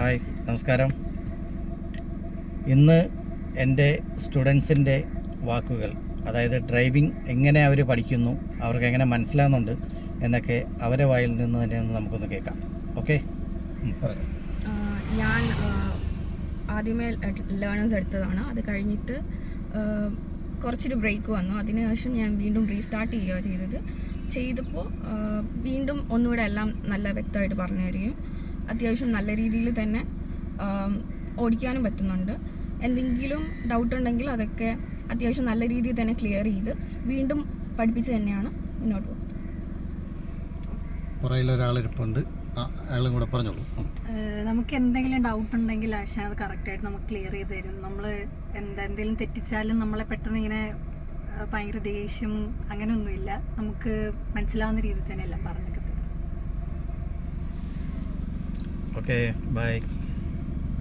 Hi, നമസ്കാരം. ഇന്ന് എൻ്റെ സ്റ്റുഡൻസിൻ്റെ വാക്കുകൾ, അതായത് ഡ്രൈവിംഗ് എങ്ങനെ അവർ പഠിക്കുന്നു, അവർക്ക് എങ്ങനെ മനസ്സിലാകുന്നുണ്ട് എന്നൊക്കെ അവരെ വായിൽ നിന്ന് തന്നെ ഒന്ന് നമുക്കൊന്ന് കേൾക്കാം. ഓക്കെ, പറയാം. ഞാൻ ആദ്യമേ ലേണേഴ്സ് എടുത്തതാണ്. അത് കഴിഞ്ഞിട്ട് കുറച്ചൊരു ബ്രേക്ക് വന്നു. അതിനുശേഷം ഞാൻ വീണ്ടും റീസ്റ്റാർട്ട് ചെയ്യുക ചെയ്തപ്പോൾ വീണ്ടും ഒന്നുകൂടെ എല്ലാം നല്ല വ്യക്തമായിട്ട് പറഞ്ഞു തരികയും അത്യാവശ്യം നല്ല രീതിയിൽ തന്നെ ഓടിക്കാനും പറ്റുന്നുണ്ട്. എന്തെങ്കിലും ഡൗട്ട് ഉണ്ടെങ്കിൽ അതൊക്കെ അത്യാവശ്യം നല്ല രീതിയിൽ തന്നെ ക്ലിയർ ചെയ്ത് വീണ്ടും പഠിപ്പിച്ച് തന്നെയാണ് മുന്നോട്ട് പോകുന്നത്. പുറകിലൊരാളിരിപ്പുണ്ട്, അയാളും കൂടെ പറഞ്ഞോളൂ. നമുക്ക് എന്തെങ്കിലും ഡൗട്ട് ഉണ്ടെങ്കിൽ ആശാൻ അത് കറക്റ്റായിട്ട് നമുക്ക് ക്ലിയർ ചെയ്ത് തരും. നമ്മൾ എന്തെങ്കിലും തെറ്റിച്ചാലും നമ്മളെ പെട്ടെന്ന് ഇങ്ങനെ ഭയങ്കര ദേഷ്യം അങ്ങനെയൊന്നുമില്ല. നമുക്ക് മനസ്സിലാവുന്ന രീതിയിൽ തന്നെ എല്ലാം പറഞ്ഞൊക്കെ തരും. Okay, by.